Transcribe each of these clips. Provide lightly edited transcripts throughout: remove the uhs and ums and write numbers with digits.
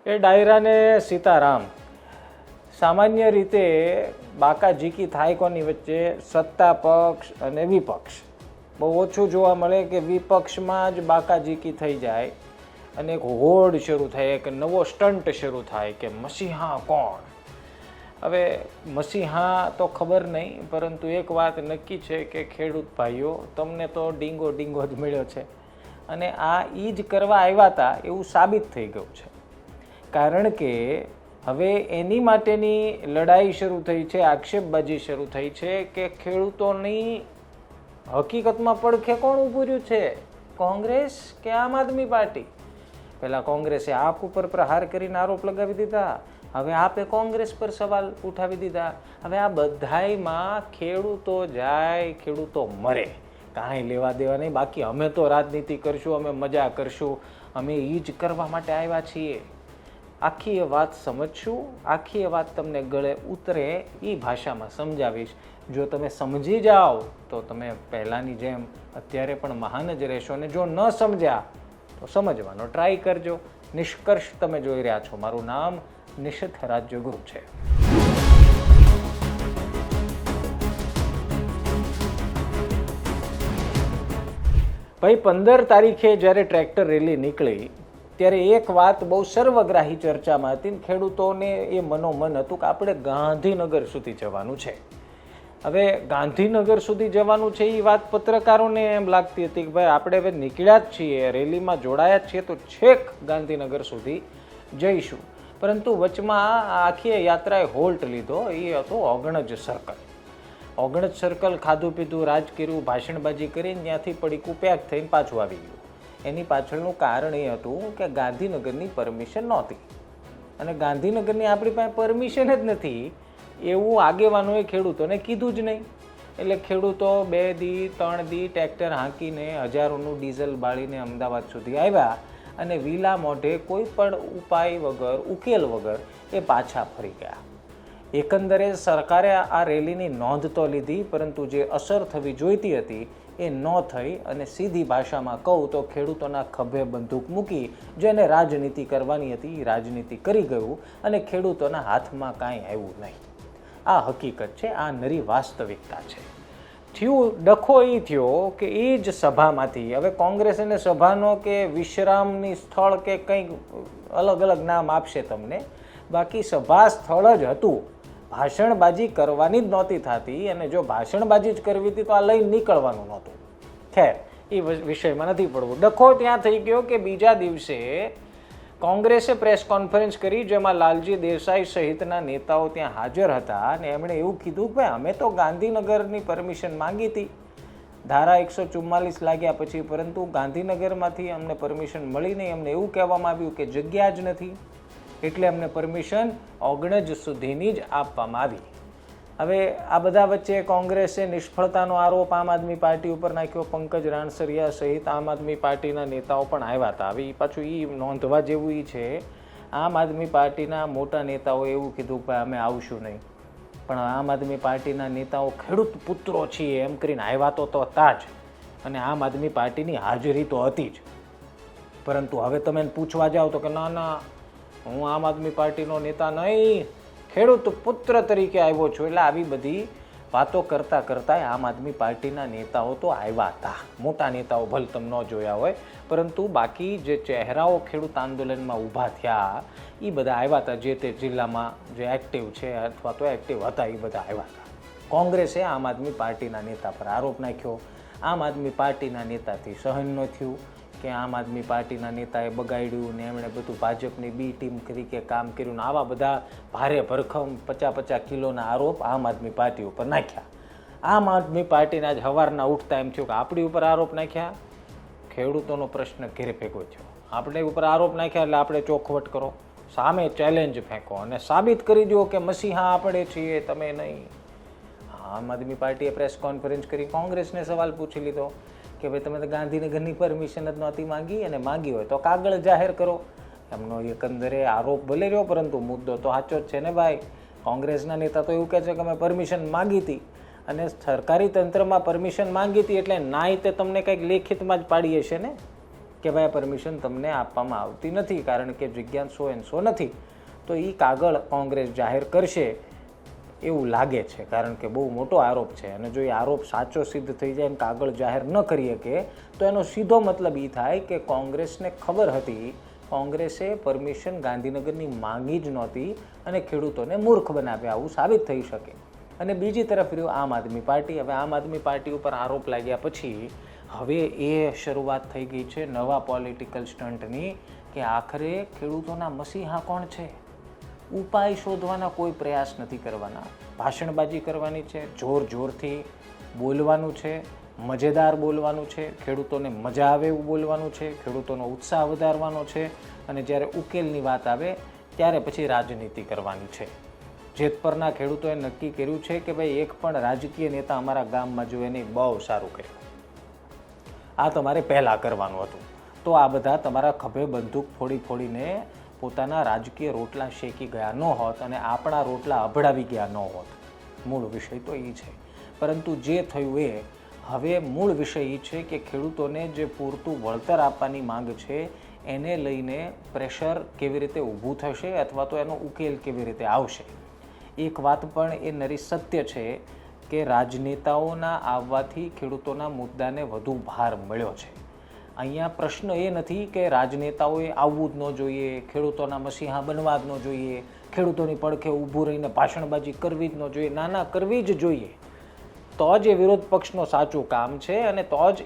એ ડાયરા ને સીતારામ સામાન્ય રીતે બાકાઝીકી થાય કોની વચ્ચે? સત્તા પક્ષ અને વિપક્ષ. બહુ ઓછું જોવા મળે કે વિપક્ષમાં જ બાકાઝીકી થઈ જાય અને એક હોડ શરૂ થાય, એક નવો સ્ટન્ટ શરૂ થાય કે મસીહા કોણ. હવે મસીહા તો ખબર નહીં, પરંતુ એક વાત નક્કી છે કે ખેડૂત ભાઈઓ તમને તો ડીંગો ડીંગો જ મળ્યો છે અને આ ઈ જ કરવા આવ્યા હતા એવું સાબિત થઈ ગયું છે. કારણ કે હવે એની માટેની લડાઈ શરૂ થઈ છે, આક્ષેપબાજી શરૂ થઈ છે કે ખેડૂતોની હકીકતમાં પડખે કોણ ઊભું રહ્યું છે? કોંગ્રેસ કે આમ આદમી પાર્ટી? પહેલાં કોંગ્રેસે આપ ઉપર પ્રહાર કરીને આરોપ લગાવી દીધા, હવે આપે કોંગ્રેસ પર સવાલ ઉઠાવી દીધા. હવે આ બધાયમાં ખેડૂતો જાય, ખેડૂતો મરે, કાંઈ લેવા દેવા નહીં. બાકી અમે તો રાજનીતિ કરશું, અમે મજા કરશું, અમે એ જ કરવા માટે આવ્યા છીએ. આખી એ વાત સમજશું, આખી એ વાત તમને ગળે ઉતરે એ ભાષામાં સમજાવીશ. જો તમે સમજી જાઓ તો તમે પહેલાંની જેમ અત્યારે પણ મહાન જ રહેશો, અને જો ન સમજ્યા તો સમજવાનો ટ્રાય કરજો. નિષ્કર્ષ તમે જોઈ રહ્યા છો. મારું નામ નિશિત રાજ્યગુરુ છે. ભાઈ 15 તારીખે જ્યારે ટ્રેક્ટર રેલી નીકળી ત્યારે એક વાત બહુ સર્વગ્રાહી ચર્ચામાં હતી. ખેડૂતોને એ મનોમન હતું કે આપણે ગાંધીનગર સુધી જવાનું છે. હવે ગાંધીનગર સુધી જવાનું છે એ વાત પત્રકારોને એમ લાગતી હતી કે ભાઈ આપણે હવે નીકળ્યા જ છીએ, રેલીમાં જોડાયા જ છીએ તો છેક ગાંધીનગર સુધી જઈશું. પરંતુ વચમાં આખી યાત્રાએ હોલ્ટ લીધો. એ હતો ઓગણજ સર્કલ. ઓગણજ સર્કલ ખાધું પીધું, રાજ કર્યું, ભાષણબાજી કરીને ત્યાંથી પડીકું પેક થઈને પાછું આવી ગયું. એની પાછળનું કારણ એ હતું કે ગાંધીનગરની પરમિશન નહોતી, અને ગાંધીનગરની આપણી પાસે પરમિશન જ નથી એવું આગેવાનોએ ખેડૂતોને કીધું જ નહીં. એટલે ખેડૂતો 2 દી 3 દી ટ્રેક્ટર હાંકીને હજારોનું ડીઝલ બાળીને અમદાવાદ સુધી આવ્યા અને વિલા મોઢે કોઈ પણ ઉપાય વગર, ઉકેલ વગર એ પાછા ફરી ગયા. એકંદરે સરકારે આ રેલીની નોંધ તો લીધી, પરંતુ જે અસર થવી જોઈતી હતી એ ન થઈ. અને સીધી ભાષામાં કહું તો ખેડૂતોના ખભે બંદૂક મૂકી જેને રાજનીતિ કરવાની હતી એ રાજનીતિ કરી ગયું અને ખેડૂતોના હાથમાં કાંઈ આવ્યું નહીં. આ હકીકત છે, આ નરી વાસ્તવિકતા છે. થયું ડખો એ થયો કે એ જ સભામાંથી, હવે કોંગ્રેસ એને સભાનો કે વિશ્રામની સ્થળ કે કંઈક અલગ અલગ નામ આપશે તમને, બાકી સભા સ્થળ જ હતું. ભાષણબાજી કરવાની જ નહોતી થતી, અને જો ભાષણબાજી જ કરવી હતી તો આ લઈને નીકળવાનું નહોતું. ખેર, એ વિષયમાં નથી પડવું. ડખો ત્યાં થઈ ગયો કે બીજા દિવસે કોંગ્રેસે પ્રેસ કોન્ફરન્સ કરી જેમાં લાલજી દેસાઈ સહિતના નેતાઓ ત્યાં હાજર હતા અને એમણે એવું કીધું કે અમે તો ગાંધીનગરની પરમિશન માંગી હતી ધારા 144 લાગ્યા પછી, પરંતુ ગાંધીનગરમાંથી અમને પરમિશન મળી નહીં. અમને એવું કહેવામાં આવ્યું કે જગ્યા જ નથી, એટલે અમને પરમિશન ઓગણજ સુધીની જ આપવામાં આવી. હવે આ બધા વચ્ચે કોંગ્રેસે નિષ્ફળતાનો આરોપ આમ આદમી પાર્ટી ઉપર નાખ્યો. પંકજ રાણસરિયા સહિત આમ આદમી પાર્ટીના નેતાઓ પણ આવ્યા હતા. હવે પાછું એ નોંધવા જેવું એ છે, આમ આદમી પાર્ટીના મોટા નેતાઓએ એવું કીધું કે અમે આવશું નહીં, પણ આમ આદમી પાર્ટીના નેતાઓ ખેડૂત પુત્રો છીએ એમ કરીને આવ્યા તો હતા જ, અને આમ આદમી પાર્ટીની હાજરી તો હતી જ. પરંતુ હવે તમે પૂછવા જાઓ તો કે ના ના, હું આમ આદમી પાર્ટીનો નેતા નહીં, ખેડૂત પુત્ર તરીકે આવ્યો છું. એટલે આવી બધી વાતો કરતાં કરતાં આમ આદમી પાર્ટીના નેતાઓ તો આવ્યા હતા. મોટા નેતાઓ ભલે તમે ન જોયા હોય, પરંતુ બાકી જે ચહેરાઓ ખેડૂત આંદોલનમાં ઊભા થયા એ બધા આવ્યા હતા. જે તે જિલ્લામાં જે એક્ટિવ છે અથવા તો એક્ટિવ હતા એ બધા આવ્યા હતા. કોંગ્રેસે આમ આદમી પાર્ટીના નેતા પર આરોપ નાખ્યો. આમ આદમી પાર્ટીના નેતાથી સહન ન થયું કે આમ આદમી પાર્ટીના નેતાએ બગાડ્યું ને એમણે બધું ભાજપની બી ટીમ તરીકે કામ કર્યું ને આવા બધા ભારે ભરખમ 50-50 કિલોના આરોપ આમ આદમી પાર્ટી ઉપર નાખ્યા. આમ આદમી પાર્ટીના જ હવારના ઉઠતા એમ થયું કે આપણી ઉપર આરોપ નાખ્યા. ખેડૂતોનો પ્રશ્ન ઘેરે ભેગો થયો. આપણે ઉપર આરોપ નાખ્યા એટલે આપણે ચોખવટ કરો, સામે ચેલેન્જ ફેંકો અને સાબિત કરી દો કે મસીહા આપણે છીએ, તમે નહીં. આમ આદમી પાર્ટીએ પ્રેસ કોન્ફરન્સ કરી કોંગ્રેસને સવાલ પૂછી લીધો કે ભાઈ તમે તો ગાંધીનગરની પરમિશન જ નહોતી માંગી, અને માંગી હોય તો કાગળ જાહેર કરો. એમનો એકંદરે આરોપ ભલે રહ્યો, પરંતુ મુદ્દો તો સાચો જ છે ને ભાઈ. કોંગ્રેસના નેતા તો એવું કહે છે કે અમે પરમિશન માંગી હતી, અને સરકારી તંત્રમાં પરમિશન માંગી હતી એટલે નાય તે તમને કંઈક લેખિતમાં જ પાડી હશે ને કે ભાઈ પરમિશન તમને આપવામાં આવતી નથી કારણ કે જગ્યા 100 નથી, તો એ કાગળ કોંગ્રેસ જાહેર કરશે એવું લાગે છે, કારણ કે બહુ મોટો આરોપ છે. અને જો એ આરોપ સાચો સિદ્ધ થઈ જાય અને કાગળ જાહેર ન કરી શકે તો એનો સીધો મતલબ એ થાય કે કોંગ્રેસને ખબર હતી, કોંગ્રેસે પરમિશન ગાંધીનગરની માંગી જ નહોતી અને ખેડૂતોને મૂર્ખ બનાવ્યા, આવું સાબિત થઈ શકે. અને બીજી તરફ રહ્યું આમ આદમી પાર્ટી. હવે આમ આદમી પાર્ટી ઉપર આરોપ લાગ્યા પછી હવે એ શરૂઆત થઈ ગઈ છે નવા પોલિટિકલ સ્ટન્ટની કે આખરે ખેડૂતોના મસીહા કોણ છે, ઉપાય શોધવાના કોઈ પ્રયાસ નથી કરવાના, ભાષણબાજી કરવાની છે, જોર જોરથી બોલવાનું છે, મજેદાર બોલવાનું છે, ખેડૂતોને મજા આવે એવું બોલવાનું છે, ખેડૂતોનો ઉત્સાહ વધારવાનો છે, અને જ્યારે ઉકેલની વાત આવે ત્યારે પછી રાજનીતિ કરવાની છે. જેતપરના ખેડૂતોએ નક્કી કર્યું છે કે ભાઈ એક પણ રાજકીય નેતા અમારા ગામમાં જો એને બહુ સારું કર્યું, આ તમારે પહેલાં કરવાનું હતું, તો આ બધા તમારા ખભે બંદૂક ફોડીને પોતાના રાજકીય રોટલા શેકી ગયા ન હોત અને આપણા રોટલા અભડાવી ગયા ન હોત. મૂળ વિષય તો એ છે. પરંતુ જે થયું એ હવે મૂળ વિષય એ છે કે ખેડૂતોને જે પૂરતું વળતર આપવાની માંગ છે એને લઈને પ્રેશર કેવી રીતે ઊભું થશે અથવા તો એનો ઉકેલ કેવી રીતે આવશે. એક વાત પણ એ નરી સત્ય છે કે રાજનેતાઓના આવવાથી ખેડૂતોના મુદ્દાને વધુ ભાર મળ્યો છે. અહીંયા પ્રશ્ન એ નથી કે રાજનેતાઓએ આવવું જ ન જોઈએ, ખેડૂતોના મસીહા બનવા જ ન જોઈએ, ખેડૂતોની પડખે ઊભું રહીને ભાષણબાજી કરવી જ ન જોઈએ. ના, કરવી જ જોઈએ. તો જ એ વિરોધ પક્ષનું સાચું કામ છે અને તો જ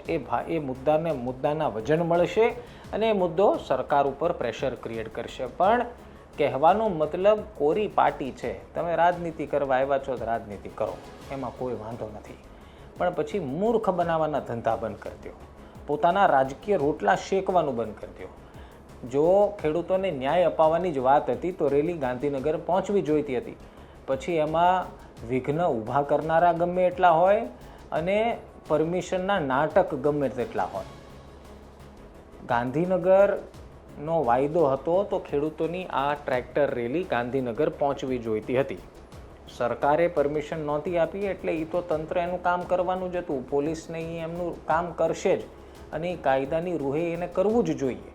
એ મુદ્દાના વજન મળશે અને એ મુદ્દો સરકાર ઉપર પ્રેશર ક્રિએટ કરશે. પણ કહેવાનો મતલબ કોરી પાર્ટી છે, તમે રાજનીતિ કરવા આવ્યા છો તો રાજનીતિ કરો, એમાં કોઈ વાંધો નથી, પણ પછી મૂર્ખ બનાવવાના ધંધા બંધ કરી દો, પોતાના રાજકીય રોટલા શેકવાનું બંધ કરી દો. જો ખેડૂતોને ન્યાય અપાવવાની જ વાત હતી તો રેલી ગાંધીનગર પહોંચવી જોઈતી હતી. પછી એમાં વિઘ્ન ઊભા કરનારા ગમે એટલા હોય અને પરમિશનના નાટક ગમે તેટલા હોય. ગાંધીનગરનો વાયદો હતો તો ખેડૂતોની આ ટ્રેક્ટર રેલી ગાંધીનગર પહોંચવી જોઈતી હતી. સરકારે પરમિશન નહોતી આપી એટલે એ તો તંત્ર એનું કામ કરવાનું જ હતું, પોલીસને એમનું કામ કરશે જ અને એ કાયદાની રૂહે એને કરવું જ જોઈએ.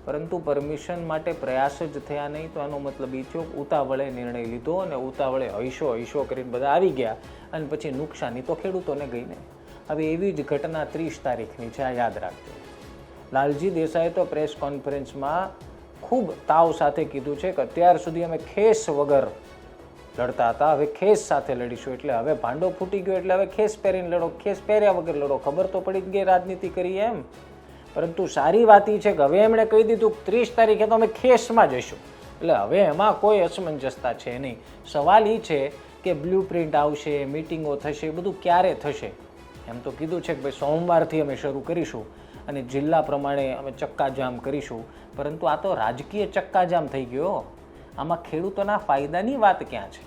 પરંતુ પરમિશન માટે પ્રયાસ જ થયા નહીં તો એનો મતલબ એ થયો ઉતાવળે નિર્ણય લીધો અને ઉતાવળે હૈશો કરીને બધા આવી ગયા અને પછી નુકસાની તો ખેડૂતોને ગઈને. હવે એવી જ ઘટના 30 તારીખની છે, આ યાદ રાખજો. લાલજી દેસાઈએ તો પ્રેસ કોન્ફરન્સમાં ખૂબ તાવ સાથે કીધું છે કે અત્યાર સુધી અમે ખેસ વગર લડતા હતા, હવે ખેસ સાથે લડીશું. એટલે હવે ભાંડો ફૂટી ગયો એટલે હવે ખેસ પહેરીને લડો, ખેસ પહેર્યા વગર લડો. ખબર તો પડી જ ગઈ રાજનીતિ કરી એમ. પરંતુ સારી વાત એ છે કે હવે એમણે કહી દીધું 30 તારીખે તો અમે ખેસમાં જઈશું, એટલે હવે એમાં કોઈ અસમંજસતા છે નહીં. સવાલ એ છે કે બ્લુ પ્રિન્ટ આવશે, મિટિંગો થશે, બધું ક્યારે થશે. એમ તો કીધું છે કે ભાઈ સોમવારથી અમે શરૂ કરીશું અને જિલ્લા પ્રમાણે અમે ચક્કાજામ કરીશું, પરંતુ આ તો રાજકીય ચક્કાજામ થઈ ગયો. આમાં ખેડૂતોના ફાયદાની વાત ક્યાં છે?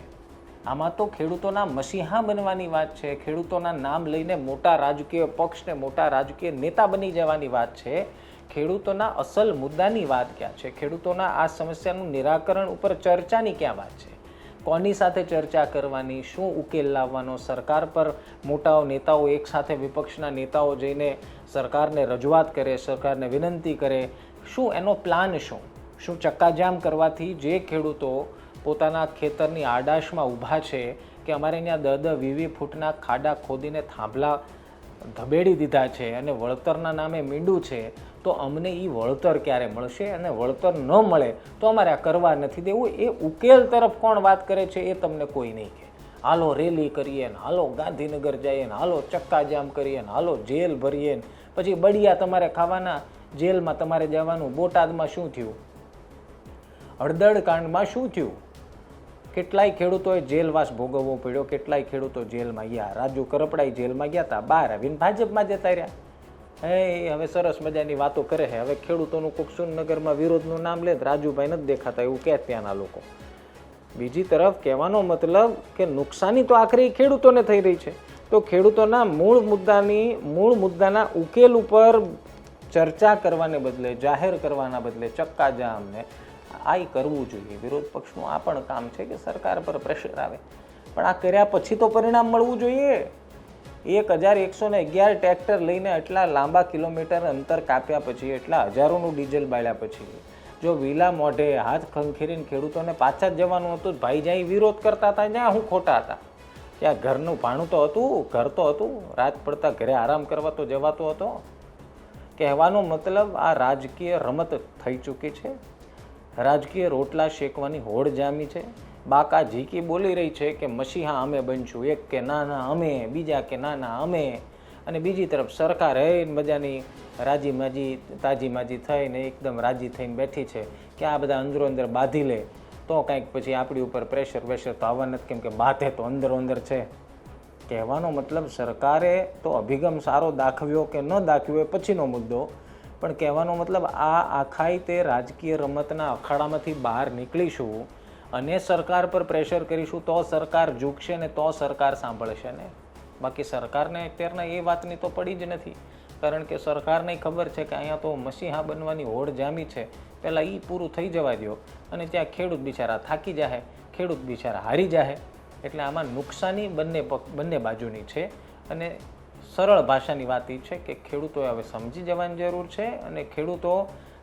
આમાં તો ખેડૂતોના મસીહા બનવાની વાત છે, ખેડૂતોના નામ લઈને મોટા રાજકીય પક્ષને મોટા રાજકીય નેતા બની જવાની વાત છે. ખેડૂતોના અસલ મુદ્દાની વાત ક્યાં છે? ખેડૂતોના આ સમસ્યાનું નિરાકરણ ઉપર ચર્ચાની ક્યાં વાત છે? કોની સાથે ચર્ચા કરવાની, શું ઉકેલ લાવવાનો? સરકાર પર મોટા નેતાઓ એક સાથે વિપક્ષના નેતાઓ જઈને સરકારને રજૂઆત કરે, સરકારને વિનંતી કરે, શું એનો પ્લાન શું ચક્કાજામ કરવાથી જે ખેડૂતો પોતાના ખેતરની આડાશમાં ઊભા છે કે અમારે અહીંયા 10-20 ફૂટના ખાડા ખોદીને થાંભલા ધબેડી દીધા છે અને વળતરના નામે મીંડું છે, તો અમને એ વળતર ક્યારે મળશે અને વળતર ન મળે તો અમારે આ કરવા નથી દેવું. એ ઉકેલ તરફ કોણ વાત કરે છે એ તમને કોઈ નહીં કહે. હાલો રેલી કરીએ ને હાલો ગાંધીનગર જઈએ ને હાલો ચક્કાજામ કરીએ ને હાલો જેલ ભરીએ ને પછી બળિયા તમારે ખાવાના, જેલમાં તમારે જવાનું. બોટાદમાં શું થયું? હળદળ કાંડમાં શું થયું? કેટલાય ખેડૂતોએ જેલવાસ ભોગવવો પડ્યો, કેટલાય ખેડૂતો જેલમાં ગયા. રાજુ કરપડાઈ જેલમાં ગયા હતા, બહાર આવીને ભાજપમાં જતા રહ્યા. હવે સરસ મજાની વાતો કરે છે. હવે ખેડૂતોનું કોઈક સુરનગરમાં વિરોધનું નામ લે, રાજુભાઈ નથી દેખાતા એવું કહે ત્યાંના લોકો. બીજી તરફ કહેવાનો મતલબ કે નુકસાની તો આખરી ખેડૂતોને થઈ રહી છે. તો ખેડૂતોના મૂળ મુદ્દાના ઉકેલ ઉપર ચર્ચા કરવાને બદલે, જાહેર કરવાના બદલે ચક્કાજામ ને આ કરવું જોઈએ. વિરોધ પક્ષનું આ પણ કામ છે કે સરકાર પર પ્રેશર આવે, પણ આ કર્યા પછી તો પરિણામ મળવું જોઈએ. 1111 ટ્રેક્ટર લઈને એટલા લાંબા કિલોમીટર અંતર કાપ્યા પછી, એટલા હજારોનું ડીઝલ બાળ્યા પછી, જો વિલા મોઢે હાથ ખંખેરીને ખેડૂતોને પાછા જ જવાનું હતું, ભાઈ જ્યાં વિરોધ કરતા હતા જ્યાં હું ખોટા હતા, ત્યાં ઘરનું ભાણું તો હતું, ઘર તો હતું, રાત પડતા ઘરે આરામ કરવા તો જવાતો હતો. કહેવાનો મતલબ આ રાજકીય રમત થઈ ચૂકી છે, રાજકીય રોટલા શેકવાની હોડ જામી છે. બાકા ઝીકી બોલી રહી છે કે મસીહા અમે બનશું, એક કે ના ના અમે, બીજા કે ના ના અમે, અને બીજી તરફ સરકાર હે મજાની રાજી માજી તાજી માજી થઈને એકદમ રાજી થઈને બેઠી છે કે આ બધા અંદરો અંદર બાંધી લે તો કંઈક પછી આપણી ઉપર પ્રેશર વેશર તો આવવા નથી, કેમ કે બાધે તો અંદરો અંદર છે. કહેવાનો મતલબ સરકારે તો અભિગમ સારો દાખવ્યો કે ન દાખવ્યો એ પછીનો મુદ્દો, પણ કહેવાનો મતલબ આ આખાઈ તે રાજકીય રમતના અખાડામાંથી બહાર નીકળીશું અને સરકાર પર પ્રેશર કરીશું તો સરકાર ઝૂકશે ને તો સરકાર સાંભળશે ને. બાકી સરકારને અત્યારના એ વાતની તો પડી જ નથી, કારણ કે સરકારને ખબર છે કે અહીંયા તો મસીહા બનવાની હોડ જામી છે, પહેલાં એ પૂરું થઈ જવા દો અને ત્યાં ખેડૂત બિચારા થાકી જાય, ખેડૂત બિચારા હારી જાય. એટલે આમાં નુકસાની બંને બાજુની છે. અને સરળ ભાષાની વાત એ છે કે ખેડૂતોએ હવે સમજી જવાની જરૂર છે, અને ખેડૂતો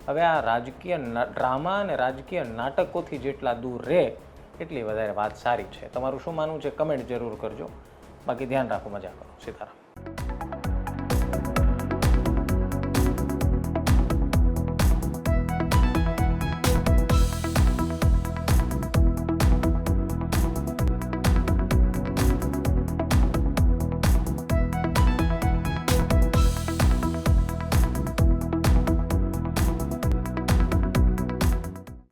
હવે આ રાજકીય ડ્રામા અને રાજકીય નાટકોથી જેટલા દૂર રહે એટલી વધારે વાત સારી છે. તમારું શું માનવું છે કમેન્ટ જરૂર કરજો. બાકી ધ્યાન રાખો, મજા કરો. સીતારામ.